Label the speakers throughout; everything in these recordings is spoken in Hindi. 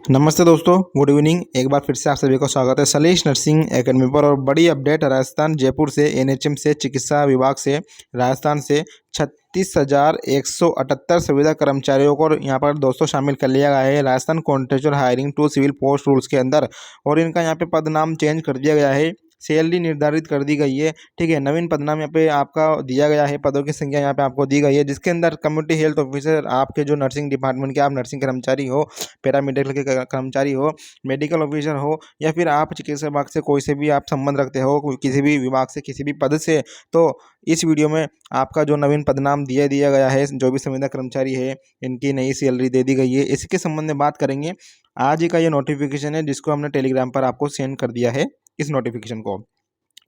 Speaker 1: नमस्ते दोस्तों, गुड इवनिंग। एक बार फिर से आप सभी को स्वागत है सलेश नर्सिंग एकेडमी पर। और बड़ी अपडेट राजस्थान जयपुर से एनएचएम से चिकित्सा विभाग से राजस्थान से 36,178 संविदा कर्मचारियों को यहाँ पर दोस्तों शामिल कर लिया गया है Rajasthan contractual hiring to civil post rules के अंदर। और इनका यहाँ पे पद नाम चेंज कर दिया गया है, सैलरी निर्धारित कर दी गई है। ठीक है, नवीन पदनाम यहाँ पे आपका दिया गया है, पदों की संख्या यहाँ पे आपको दी गई है, जिसके अंदर कम्युनिटी हेल्थ ऑफिसर, आपके जो नर्सिंग डिपार्टमेंट के आप नर्सिंग कर्मचारी हो, पैरामेडिकल के कर्मचारी हो, मेडिकल ऑफिसर हो, या फिर आप चिकित्सा विभाग से कोई से भी आप संबंध रखते हो, किसी भी विभाग से, किसी भी पद से, तो इस वीडियो में आपका जो नवीन पदनाम दिया गया है, जो भी संविदा कर्मचारी है, इनकी नई सैलरी दे दी गई है। इसके संबंध में बात करेंगे। आज ही का ये नोटिफिकेशन है जिसको हमने टेलीग्राम पर आपको सेंड कर दिया है। इस नोटिफिकेशन को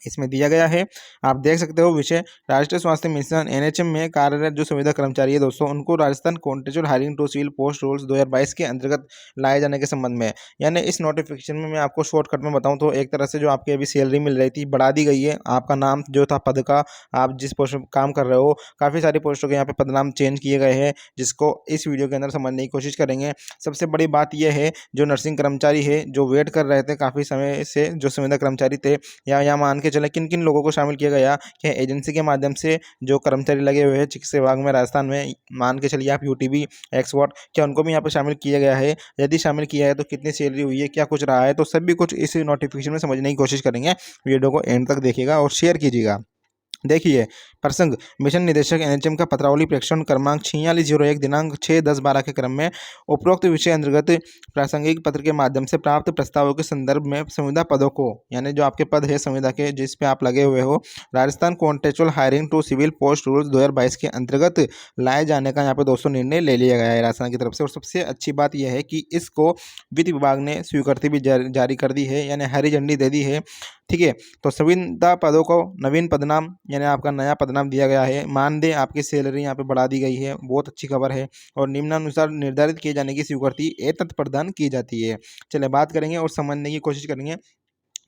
Speaker 1: इसमें दिया गया है, आप देख सकते हो। विषय राष्ट्रीय स्वास्थ्य मिशन एनएचएम में कार्यरत जो संविदा कर्मचारी है दोस्तों, उनको Rajasthan contractual hiring to civil post rules 2022 के अंतर्गत लाए जाने के संबंध में, यानी इस नोटिफिकेशन में मैं आपको शॉर्टकट में बताऊं तो एक तरह से जो आपकी अभी सैलरी मिल रही थी बढ़ा दी गई है। आपका नाम जो था पद का, आप जिस पोस्ट में काम कर रहे हो, काफ़ी सारी पोस्टों के यहाँ पे पदनाम चेंज किए गए हैं, जिसको इस वीडियो के अंदर समझने की कोशिश करेंगे। सबसे बड़ी बात यह है, जो नर्सिंग कर्मचारी है जो वेट कर रहे थे काफ़ी समय से, जो संविदा कर्मचारी थे, या मान के चले किन किन लोगों को शामिल किया गया कि एजेंसी के माध्यम से जो कर्मचारी लगे हुए हैं चिकित्सा विभाग में राजस्थान में, मान के चलिए आप यूटीबी एक्सवर्ट, क्या उनको भी यहाँ पर शामिल किया गया है? यदि शामिल किया है तो कितनी सैलरी हुई है, क्या कुछ रहा है, तो सभी कुछ इस नोटिफिकेशन में समझने की कोशिश करेंगे। वीडियो को एंड तक देखिएगा और शेयर कीजिएगा। देखिए, प्रसंग मिशन निदेशक एनएचएम का पत्रावली प्रेक्षण क्रमांक 4601 दिनांक 6/10/12 के क्रम में उपरोक्त विषय अंतर्गत प्रासंगिक पत्र के माध्यम से प्राप्त प्रस्तावों के संदर्भ में संविदा पदों को, यानी जो आपके पद है संविदा के जिस पे आप लगे हुए हो, Rajasthan contractual hiring to civil post rules 2022 के अंतर्गत लाए जाने का यहाँ पे दोस्तों निर्णय ले लिया गया है राजस्थान की तरफ से। और सबसे अच्छी बात यह है कि इसको वित्त विभाग ने स्वीकृति भी जारी कर दी है, यानी हरी झंडी दे दी है। ठीक है, तो संविदा पदों को नवीन पदनाम, यानी आपका नया पदनाम दिया गया है। मानदेय आपकी सैलरी यहाँ पे बढ़ा दी गई है, बहुत अच्छी खबर है। और निम्नानुसार निर्धारित किए जाने की स्वीकृति एतत् प्रदान की जाती है। चलिए बात करेंगे और समझने की कोशिश करेंगे।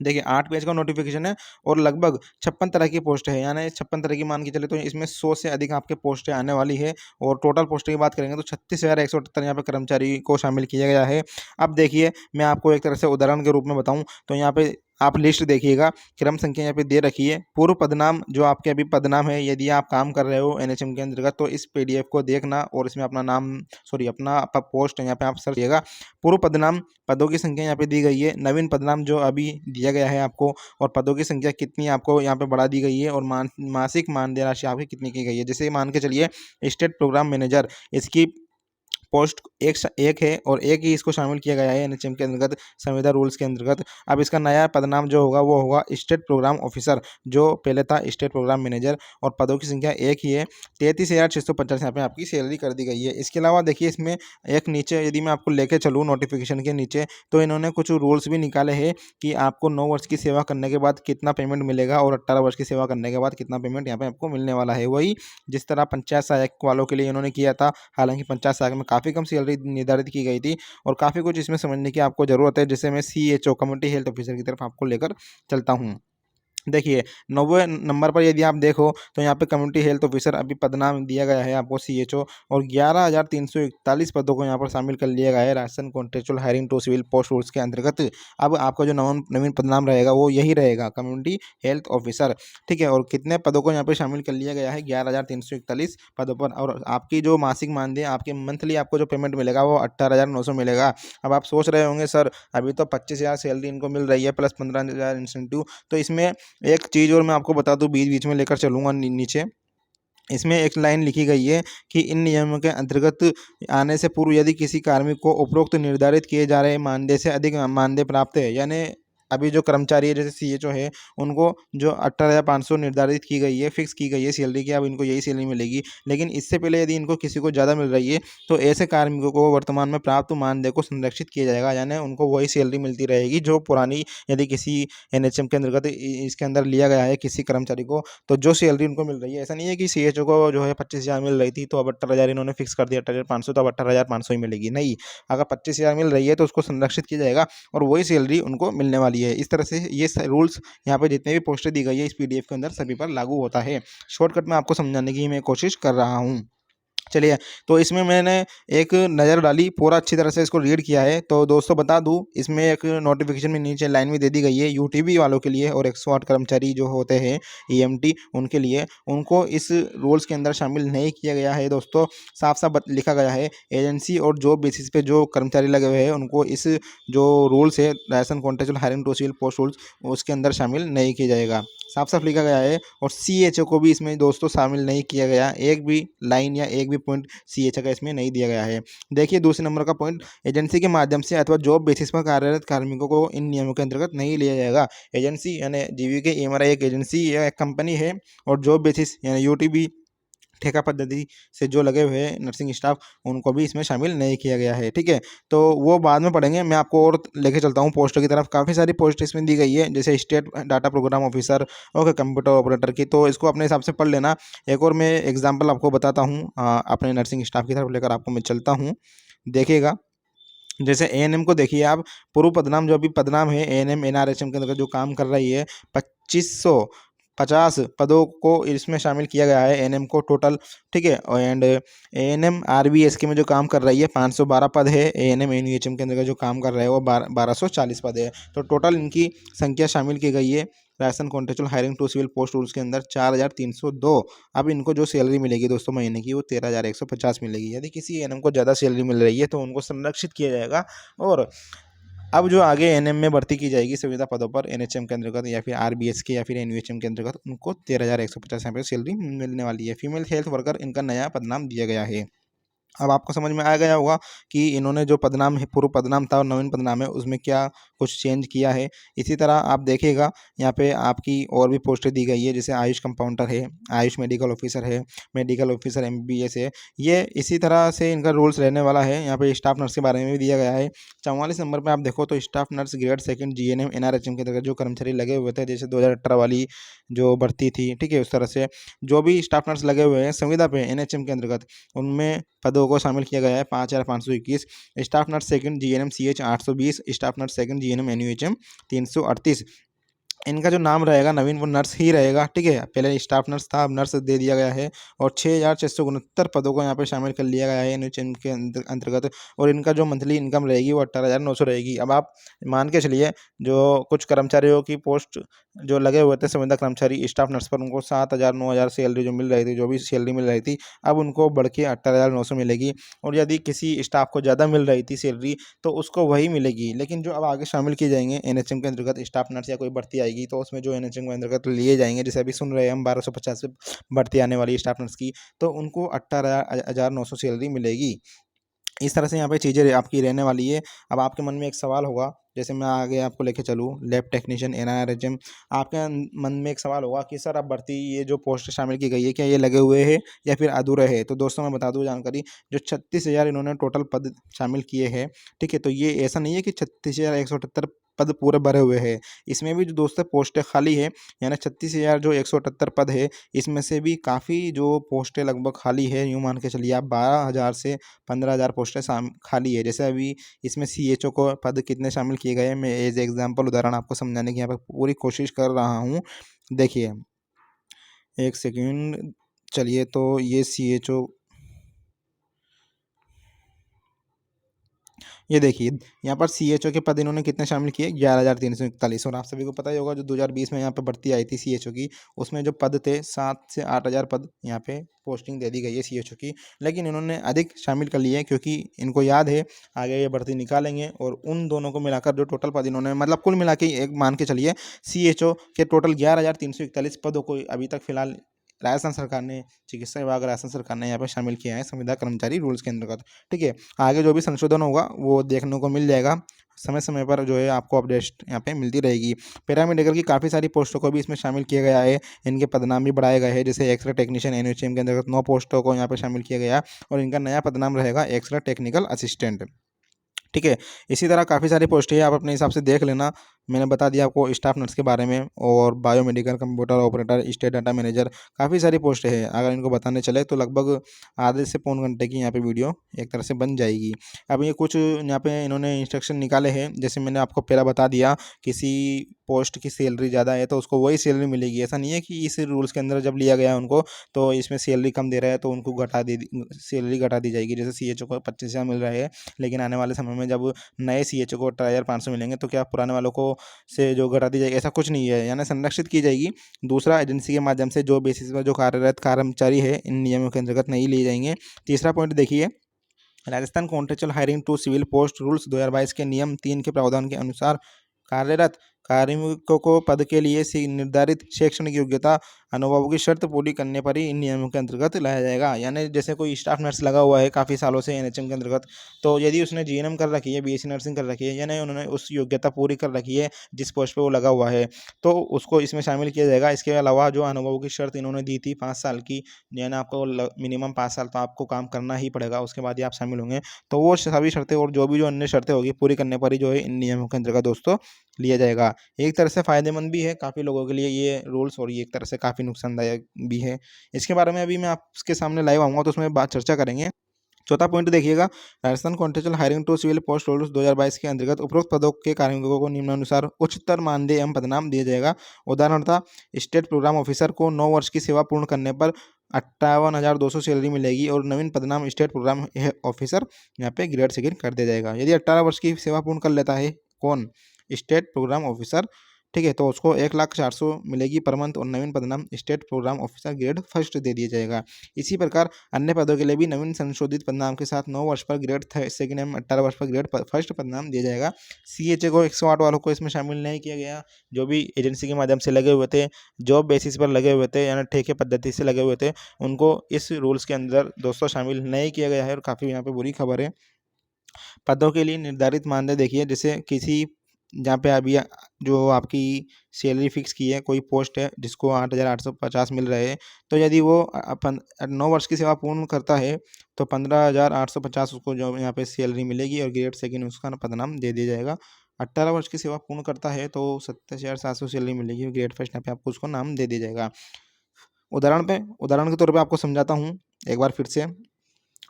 Speaker 1: देखिए, 8 पेज का नोटिफिकेशन है और लगभग 56 तरह की पोस्ट है, यानी 56 तरह की मान के चले तो इसमें 100 से अधिक आपके पोस्टें आने वाली है। और टोटल पोस्टें की बात करेंगे तो 36,178 यहाँ पे कर्मचारी को शामिल किया गया है। अब देखिए, मैं आपको एक तरह से उदाहरण के रूप में बताऊं तो यहाँ पे आप लिस्ट देखिएगा, क्रम संख्या यहाँ पे दे रखी है। पूर्व पदनाम जो आपके अभी पदनाम है, यदि आप काम कर रहे हो एनएचएम के अंतर्गत, तो इस पीडीएफ को देखना और इसमें अपना नाम, अपना पोस्ट यहाँ पे आप सर्च करिएगा। पूर्व पदनाम पदों की संख्या यहाँ पे दी गई है, नवीन पदनाम जो अभी दिया गया है आपको, और पदों की संख्या कितनी आपको यहाँ पे बढ़ा दी गई है, और मासिक मानदेय राशि आपकी कितनी की गई है। जैसे मान के चलिए स्टेट प्रोग्राम मैनेजर, इसकी पोस्ट एक है और एक ही इसको शामिल किया गया है एनएचएम के अंतर्गत, संविदा रूल्स के अंतर्गत। अब इसका नया पदनाम जो होगा वो होगा स्टेट प्रोग्राम ऑफिसर, जो पहले था स्टेट प्रोग्राम मैनेजर, और पदों की संख्या एक ही है। 33,650 यहाँ पे आपकी सैलरी कर दी गई है। इसके अलावा देखिए, इसमें एक नीचे यदि मैं आपको लेके चलूँ नोटिफिकेशन के नीचे, तो इन्होंने कुछ रूल्स भी निकाले हैं कि आपको 9 वर्ष की सेवा करने के बाद कितना पेमेंट मिलेगा, और 18 वर्ष की सेवा करने के बाद कितना पेमेंट यहाँ पे आपको मिलने वाला है। वही जिस तरह पंचायत सहायक वालों के लिए इन्होंने किया था, हालांकि पंचायत सहायक में काफ़ी कम सैलरी निर्धारित की गई थी, और काफ़ी कुछ इसमें समझने की आपको ज़रूरत है, जिसे मैं सीएचओ कम्युनिटी हेल्थ ऑफिसर की तरफ आपको लेकर चलता हूँ। देखिए, 90 नंबर पर यदि आप देखो तो यहाँ पे कम्युनिटी हेल्थ ऑफिसर अभी पदनाम दिया गया है आपको सीएचओ, और 11,341 पदों को यहाँ पर शामिल कर लिया गया है Rajasthan contractual hiring to civil post rules के अंतर्गत। अब आपका जो नवीन पदनाम रहेगा वो यही रहेगा, कम्युनिटी हेल्थ ऑफिसर। ठीक है, और कितने पदों को यहाँ पे शामिल कर लिया गया है? 11,341 पदों पर। और आपकी जो मासिक मानदेय, आपके मंथली आपको जो पेमेंट मिलेगा वो 18,900 मिलेगा। अब आप सोच रहे होंगे सर अभी तो 25,000 सैलरी इनको मिल रही है प्लस 15,000 इंसेंटिव, तो इसमें एक चीज़ और मैं आपको बता दूं, बीच बीच में लेकर चलूँगा नीचे। इसमें एक लाइन लिखी गई है कि इन नियमों के अंतर्गत आने से पूर्व यदि किसी कार्मिक को उपरोक्त निर्धारित किए जा रहे मानदेय से अधिक मानदेय प्राप्त है, यानी अभी जो कर्मचारी है जैसे सीएचओ है, उनको जो 18,500 निर्धारित की गई है, फिक्स की गई है सैलरी की, अब इनको यही सैलरी मिलेगी। लेकिन इससे पहले यदि इनको किसी को ज़्यादा मिल रही है तो ऐसे कार्मिकों को वर्तमान में प्राप्त मानदेय को संरक्षित किया जाएगा, यानी उनको वही सैलरी मिलती रहेगी जो पुरानी, यदि किसी एनएचएम के अंतर्गत इसके अंदर लिया गया है किसी कर्मचारी को, तो जो सैलरी उनको मिल रही है। ऐसा नहीं है कि सीएचओ को जो है 25,000 मिल रही थी तो अब 18,000 इन्होंने फिक्स कर दिया 18,500, तो अब 18,500 ही मिलेगी, नहीं। अगर 25,000 मिल रही है तो उसको संरक्षित किया जाएगा और वही सैलरी उनको मिलने वाली है। इस तरह से ये रूल्स यहाँ पे जितने भी पोस्टें दी गई है इस पीडीएफ के अंदर सभी पर लागू होता है। शॉर्टकट में आपको समझाने की मैं कोशिश कर रहा हूँ। चलिए, तो इसमें मैंने एक नज़र डाली, पूरा अच्छी तरह से इसको रीड किया है। तो दोस्तों बता दूँ, इसमें एक नोटिफ़िकेशन में नीचे लाइन भी दे दी गई है यूटीबी वालों के लिए और 108 कर्मचारी जो होते हैं ईएमटी उनके लिए, उनको इस रूल्स के अंदर शामिल नहीं किया गया है दोस्तों। साफ-साफ लिखा गया है एजेंसी और जॉब बेसिस पे जो कर्मचारी लगे हुए हैं उनको इस जो रूल्स है Rajasthan contractual hiring to civil post rules उसके अंदर शामिल नहीं किया जाएगा। साफ-साफ लिखा गया है और सीएचओ को भी इसमें दोस्तों शामिल नहीं किया गया। एक भी लाइन या एक भी पॉइंट सीएचओ का इसमें नहीं दिया गया है। देखिए दूसरे नंबर का पॉइंट, एजेंसी के माध्यम से अथवा जॉब बेसिस पर कार्यरत कार्मिकों को इन नियमों के अंतर्गत नहीं लिया जाएगा। एजेंसी यानी जीवीके ईएमआरआई एक एजेंसी या एक कंपनी है और जॉब बेसिस यानी यूटीबी ठेका पद्धति से जो लगे हुए हैं नर्सिंग स्टाफ उनको भी इसमें शामिल नहीं किया गया है। ठीक है, तो वो बाद में पढ़ेंगे। मैं आपको और लेके चलता हूँ पोस्टों की तरफ। काफ़ी सारी पोस्ट इसमें दी गई है, जैसे स्टेट डाटा प्रोग्राम ऑफिसर और कंप्यूटर ऑपरेटर की, तो इसको अपने हिसाब से पढ़ लेना। एक और मैं एग्जाम्पल आपको बताता हूँ अपने नर्सिंग स्टाफ की तरफ लेकर आपको मैं चलता हूँ, देखिएगा। जैसे एएनएम को देखिए आप, पूर्व पदनाम जो अभी पदनाम है एएनएम एनआरएचएम के अंतर्गत जो काम कर रही है 2550 पदों को इसमें शामिल किया गया है एएनएम को टोटल। ठीक है, एंड एएनएम आरबीएसके में जो काम कर रही है 512 पद है। एएनएम एनयूएचएम के अंतर्गत जो काम कर रहे हैं वो 1240 पद है। तो टोटल इनकी संख्या शामिल की गई है Rajasthan contractual hiring to civil post rules के अंदर 4302। अब इनको जो सैलरी मिलेगी दोस्तों महीने की वो 13,150 मिलेगी। यदि किसी एएनएम को ज़्यादा सैलरी मिल रही है तो उनको संरक्षित किया जाएगा। और अब जो आगे एएनएम में भर्ती की जाएगी संविदा पदों पर एनएचएम के अंतर्गत या फिर आरबीएस के या फिर एनयूएचएम के अंतर्गत उनको 13,150 यहाँ पे सैलरी मिलने वाली है। फीमेल हेल्थ वर्कर इनका नया पदनाम दिया गया है। अब आपको समझ में आ गया होगा कि इन्होंने जो पदनाम है, पूर्व पदनाम था और नवीन पदनाम है, उसमें क्या कुछ चेंज किया है। इसी तरह आप देखिएगा यहाँ पे आपकी और भी पोस्टें दी गई है, जैसे आयुष कंपाउंडर है, आयुष मेडिकल ऑफिसर है, मेडिकल ऑफिसर एमबीबीएस है। ये इसी तरह से इनका रूल्स रहने वाला है। यहाँ पे स्टाफ नर्स के बारे में भी दिया गया है। 44 नंबर पर आप देखो तो staff nurse grade second GNM NRHM के अंतर्गत जो कर्मचारी लगे हुए थे, जैसे 2018 वाली जो भर्ती थी, ठीक है, उस तरह से जो भी स्टाफ नर्स लगे हुए हैं संविदा पे एनएचएम के अंतर्गत, उनमें पदों को शामिल किया गया है 5,521। Staff nurse second GNM CH 820, staff nurse second GNM NUHM 338। इनका जो नाम रहेगा नवीन वो नर्स ही रहेगा। ठीक है, पहले स्टाफ नर्स था, अब नर्स दे दिया गया है और 6,669 पदों को यहाँ पे शामिल कर लिया गया है एनएचएम के अंतर्गत। और इनका जो मंथली इनकम रहेगी वो 18,900 रहेगी। अब आप मान के चलिए जो कुछ कर्मचारियों की पोस्ट जो लगे हुए थे संविदा कर्मचारी स्टाफ नर्स पर, उनको 7,000 9,000 सैलरी जो मिल रही थी, जो भी सैलरी मिल रही थी, अब उनको बढ़ के 18,900 मिलेगी। और यदि किसी स्टाफ को ज़्यादा मिल रही थी सैलरी तो उसको वही मिलेगी। लेकिन जो अब आगे शामिल किए जाएंगे एनएचएम के अंतर्गत स्टाफ नर्स या कोई भर्ती आएगी तो उसमें जो एनएचएम के अंतर्गत लिए जाएंगे, जैसे अभी सुन रहे हैं हम 1250 से भर्ती आने वाली स्टाफ नर्स की, तो उनको 18,900 सैलरी मिलेगी। इस तरह से यहाँ पे चीज़ें आपकी रहने वाली है। अब आपके मन में एक सवाल होगा, जैसे मैं आगे आपको लेके चलूँ लैब टेक्नीशियन एनआरएचएम, आपके मन में एक सवाल होगा कि सर अब भर्ती ये जो पोस्ट शामिल की गई है क्या ये लगे हुए हैं या फिर अधूरे है। तो दोस्तों मैं बता दूँ जानकारी, जो 36,000 इन्होंने टोटल पद शामिल किए हैं, ठीक है, तो ये ऐसा नहीं है कि 36,178 पद पूरे भरे हुए हैं। इसमें भी जो दोस्तों पोस्टें खाली है, यानी 36,000 जो 178 पद है, इसमें से भी काफ़ी जो पोस्टें लगभग खाली है, यूँ मान के चलिए आप 12,000 से 15,000 पोस्टें खाली है। जैसे अभी इसमें सीएचओ को पद कितने शामिल किए गए हैं, मैं एज एग्जांपल उदाहरण आपको समझाने की यहाँ पर पूरी कोशिश कर रहा हूँ। देखिए एक सेकंड, चलिए, तो ये सीएचओ, ये देखिए यहाँ पर सीएचओ के पद इन्होंने कितने शामिल किए, 11,341। और आप सभी को पता ही होगा जो 2020 में यहाँ पे भर्ती आई थी सीएचओ की, उसमें जो पद थे 7 से 8,000 पद यहाँ पे पोस्टिंग दे दी गई है सीएचओ की। लेकिन इन्होंने अधिक शामिल कर लिए क्योंकि इनको याद है आगे ये भर्ती निकालेंगे। और उन दोनों को मिलाकर जो टोटल पद इन्होंने, मतलब कुल मिला के एक मान के चलिए सीएचओ के टोटल 11,341 पदों को अभी तक फिलहाल राजस्थान सरकार ने, चिकित्सा विभाग राजस्थान सरकार ने यहाँ पर शामिल किया है संविदा कर्मचारी रूल्स के अंतर्गत। ठीक है, आगे जो भी संशोधन होगा वो देखने को मिल जाएगा, समय समय पर जो है आपको अपडेट यहाँ पे मिलती रहेगी। पैरामेडिकल की काफ़ी सारी पोस्टों को भी इसमें शामिल किया गया है, इनके पदनाम भी बढ़ाए गए हैं। जैसे एक्सरे टेक्नीशियन एनएचएम के अंतर्गत 9 पोस्टों को यहाँ पे शामिल किया गया और इनका नया पदनाम रहेगा एक्सरे टेक्निकल असिस्टेंट। ठीक है, इसी तरह काफ़ी सारी पोस्ट है, आप अपने हिसाब से देख लेना। मैंने बता दिया आपको स्टाफ नर्स के बारे में, और biomedical computer operator, state data manager, काफ़ी सारी पोस्ट है। अगर इनको बताने चले तो लगभग आधे से पौन घंटे की यहाँ पे वीडियो एक तरह से बन जाएगी। अब ये कुछ यहाँ पे इन्होंने इंस्ट्रक्शन निकाले हैं, जैसे मैंने आपको पहला बता दिया, किसी पोस्ट की सैलरी ज़्यादा है तो उसको वही सैलरी मिलेगी। ऐसा नहीं है कि इस रूल्स के अंदर जब लिया गया उनको तो इसमें सैलरी कम दे रहा है तो उनको सैलरी घटा दी जाएगी। जैसे सीएचओ को 25,000 मिल रहा है, लेकिन आने वाले समय में जब नए सीएचओ को 18,500 मिलेंगे तो क्या पुराने वालों को से जो घटा दी जाएगी, ऐसा कुछ नहीं है, यानी संरक्षित की जाएगी। दूसरा, एजेंसी के माध्यम से जो बेसिस पर जो कार्यरत कर्मचारी है इन नियमों के अंतर्गत नहीं लिए जाएंगे। तीसरा पॉइंट देखिए, Rajasthan contractual hiring to civil post rules 2022 के नियम 3 के प्रावधान के अनुसार कार्यरत कार्मिकों को पद के लिए निर्धारित शैक्षणिक योग्यता अनुभव की शर्त पूरी करने पर ही इन नियमों के अंतर्गत लाया जाएगा। यानी जैसे कोई स्टाफ नर्स लगा हुआ है काफ़ी सालों से एनएचएम के अंतर्गत, तो यदि उसने जीएनएम कर रखी है, बीएससी नर्सिंग कर रखी है, यानी उन्होंने उस योग्यता पूरी कर रखी है जिस पोस्ट पे वो लगा हुआ है, तो उसको इसमें शामिल किया जाएगा। इसके अलावा जो अनुभव की शर्त इन्होंने दी थी 5 साल की, यानी आपको मिनिमम 5 साल तो आपको काम करना ही पड़ेगा, उसके बाद ही आप शामिल होंगे। तो वो सभी शर्तें और जो अन्य शर्तें होगी पूरी करने पर ही जो है इन नियमों के अंतर्गत दोस्तों लिया जाएगा। एक तरह से फ़ायदेमंद भी है काफ़ी लोगों के लिए ये रूल्स, और ये एक तरह से काफ़ी नुकसानदायक भी है। इसके बारे में अभी मैं आपके सामने लाइव आऊँगा तो उसमें बात चर्चा करेंगे। चौथा पॉइंट देखिएगा, Rajasthan contractual hiring to civil post rules 2022 के अंतर्गत उपरोक्त पदों के कार्मिकों को निम्नानुसार उच्चतर मानदेय एवं पदनाम दिया जाएगा। उदाहरणतः स्टेट प्रोग्राम ऑफिसर को 9 वर्ष की सेवा पूर्ण करने पर 58,200 सैलरी मिलेगी, और नवीन पदनाम स्टेट प्रोग्राम ऑफिसर यहाँ पे ग्रेड सेकंड कर दिया जाएगा। यदि 18 वर्ष की सेवा पूर्ण कर लेता है कौन, स्टेट प्रोग्राम ऑफिसर, ठीक है, तो उसको 1,04,000 मिलेगी पर मंथ, और नवीन पदनाम state programme officer grade first दे दिया जाएगा। इसी प्रकार अन्य पदों के लिए भी नवीन संशोधित पदनाम के साथ 9 वर्ष पर ग्रेड सेकंड एवं 18 वर्ष पर ग्रेड फर्स्ट पदनाम दिया जाएगा। सीएचए को 108 वालों को इसमें शामिल नहीं किया गया, जो भी एजेंसी के माध्यम से लगे हुए थे, जॉब बेसिस पर लगे हुए थे, यानी ठेके पद्धति से लगे हुए थे, उनको इस रूल्स के अंदर दोस्तों शामिल नहीं किया गया है, और काफ़ी यहाँ पे बुरी खबर है। पदों के लिए निर्धारित मानदेय देखिए, जैसे किसी जहाँ पे अभी जो आपकी सैलरी फिक्स की है, कोई पोस्ट है जिसको 8,850 मिल रहे हैं, तो यदि वो अपन 9 वर्ष की सेवा पूर्ण करता है तो 15,850 उसको जो यहाँ पे सैलरी मिलेगी, और ग्रेड सेकंड उसका पदनाम दे दिया जाएगा। 18 वर्ष की सेवा पूर्ण करता है तो 27,700 सैलरी मिलेगी, और ग्रेड फर्स्ट यहाँ पे आपको उसको नाम दे दिया जाएगा। उदाहरण के तौर पे आपको समझाता हूँ एक बार फिर से।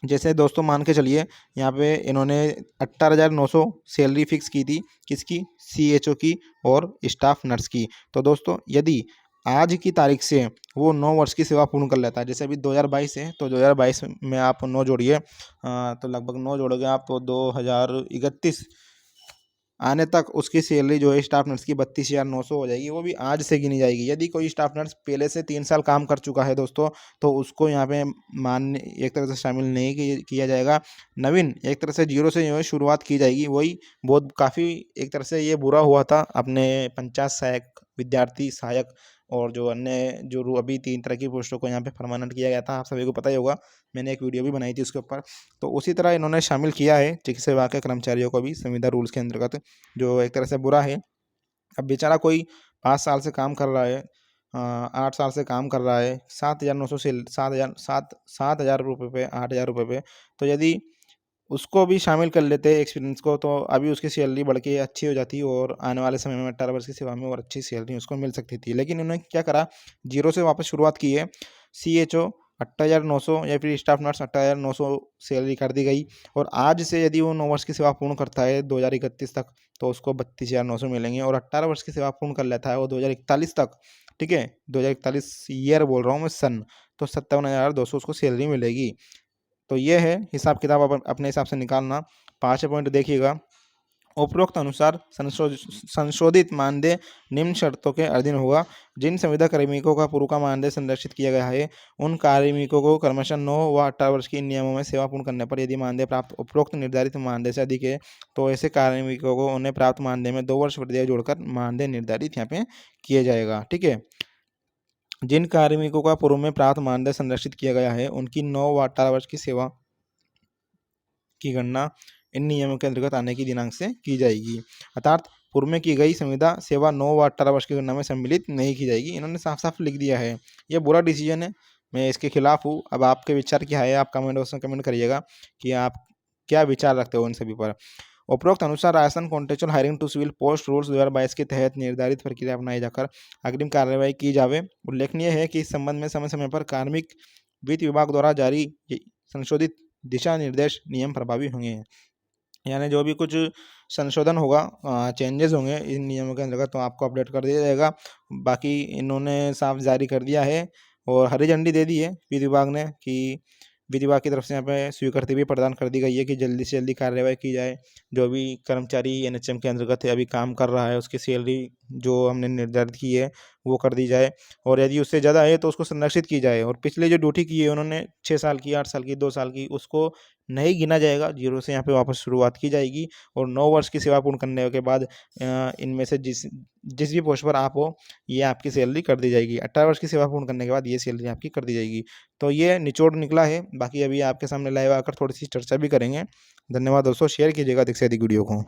Speaker 1: जैसे दोस्तों मान के चलिए, यहाँ पे इन्होंने 18,900 सैलरी फिक्स की थी, किसकी, सीएचओ की और स्टाफ नर्स की। तो दोस्तों यदि आज की तारीख से वो 9 वर्ष की सेवा पूर्ण कर लेता है, जैसे अभी 2022 है तो 2022 में आप 9 जोड़िए, तो लगभग 9 जोड़ोगे आप तो 2031 आने तक उसकी सैलरी जो है स्टाफ नर्स की 32,900 हो जाएगी, वो भी आज से गिनी जाएगी। यदि कोई स्टाफ नर्स पहले से 3 साल काम कर चुका है दोस्तों, तो उसको यहाँ पे मान एक तरह से शामिल नहीं किया जाएगा। नवीन एक तरह से जीरो से जो है शुरुआत की जाएगी। वही बहुत काफ़ी एक तरह से ये बुरा हुआ था अपने पंचायत सहायक, विद्यार्थी सहायक, और जो अन्य जो अभी 3 तरह की पोस्टों को यहाँ पे परमानेंट किया गया था, आप सभी को पता ही होगा, मैंने एक वीडियो भी बनाई थी उसके ऊपर। तो उसी तरह इन्होंने शामिल किया है चिकित्सा विभाग के कर्मचारियों को भी संविदा रूल्स के अंतर्गत, जो एक तरह से बुरा है। अब बेचारा कोई 5 साल से काम कर रहा है, 8 साल से काम कर रहा है, 7,900 से 7,000 रुपये पे, 8,000 रुपये पे, तो यदि उसको भी शामिल कर लेते एक्सपीरियंस को, तो अभी उसकी सैलरी बढ़ के अच्छी हो जाती, और आने वाले समय में 18 वर्ष की सेवा में और अच्छी सैलरी उसको मिल सकती थी। लेकिन उन्होंने क्या करा, जीरो से वापस शुरुआत की है। सीएचओ 18,900 या फिर स्टाफ नर्स 18,900 सैलरी कर दी गई, और आज से यदि वो 9 वर्ष की सेवा पूर्ण करता है 2031 तक, तो उसको 32,900 मिलेंगे, और 18 वर्ष की सेवा पूर्ण कर लेता है वो 2041 तक, ठीक है, 2041 ईयर बोल रहा हूँ मैं, सन, तो 57,200 उसको सैलरी मिलेगी। तो ये है हिसाब किताब, अपने हिसाब से निकालना। 5 पॉइंट देखिएगा, उपरोक्त अनुसार संशोधित मानदेय निम्न शर्तों के अधीन होगा। जिन संविदा कार्मिकों का पूर्व का मानदेय संरक्षित किया गया है, उन कार्मिकों को क्रमशः 9 व 18 वर्ष की इन नियमों में सेवा पूर्ण करने पर यदि मानदेय प्राप्त उपरोक्त निर्धारित मानदेय से अधिक है, तो ऐसे कार्मिकों को उन्हें प्राप्त मानदेय में 2 वर्ष वृद्धि जोड़कर मानदेय निर्धारित यहाँ पे किया जाएगा, ठीक है। जिन कार्मिकों का पूर्व में प्राप्त मानदेय संरक्षित किया गया है, उनकी 9 व 18 वर्ष की सेवा की गणना इन नियमों के अंतर्गत आने की दिनांक से की जाएगी। अर्थात पूर्व में की गई संविदा सेवा 9 व 18 वर्ष की गणना में सम्मिलित नहीं की जाएगी। इन्होंने साफ साफ लिख दिया है। यह बुरा डिसीजन है, मैं इसके खिलाफ हूँ। अब आपके विचार क्या है, आप कमेंट बॉक्स में कमेंट करिएगा कि आप क्या विचार रखते हो इन सभी पर। उपरोक्त अनुसार Rajasthan contractual hiring to civil post rules 2022 के तहत निर्धारित प्रक्रिया अपनाई जाकर अग्रिम कार्रवाई की जावे। उल्लेखनीय है कि इस संबंध में समय समय पर कार्मिक वित्त विभाग द्वारा जारी संशोधित दिशा निर्देश नियम प्रभावी होंगे। यानी जो भी कुछ संशोधन होगा, चेंजेस होंगे इन नियमों के अंतर्गत, तो आपको अपडेट कर दिया जाएगा। बाकी इन्होंने साफ जारी कर दिया है और हरी झंडी दे दी है वित्त विभाग ने कि वित्त विभाग की तरफ से यहाँ पे स्वीकृति भी प्रदान कर दी गई है कि जल्दी से जल्दी कार्रवाई की जाए। जो भी कर्मचारी एनएचएम के अंतर्गत अभी काम कर रहा है उसकी सैलरी जो हमने निर्धारित की है वो कर दी जाए, और यदि उससे ज़्यादा है तो उसको संरक्षित की जाए। और पिछले जो ड्यूटी की है उन्होंने 6 साल की, 8 साल की, 2 साल की, उसको नहीं गिना जाएगा, जीरो से यहाँ पे वापस शुरुआत की जाएगी। और 9 वर्ष की सेवा पूर्ण करने के बाद इनमें से जिस जिस भी पोस्ट पर आप हो ये आपकी सैलरी कर दी जाएगी। 18 वर्ष की सेवा पूर्ण करने के बाद ये सैलरी आपकी कर दी जाएगी। तो ये निचोड़ निकला है, बाकी अभी आपके सामने लाइव आकर थोड़ी सी चर्चा भी करेंगे। धन्यवाद दोस्तों, शेयर कीजिएगा अधिक से अधिक वीडियो को।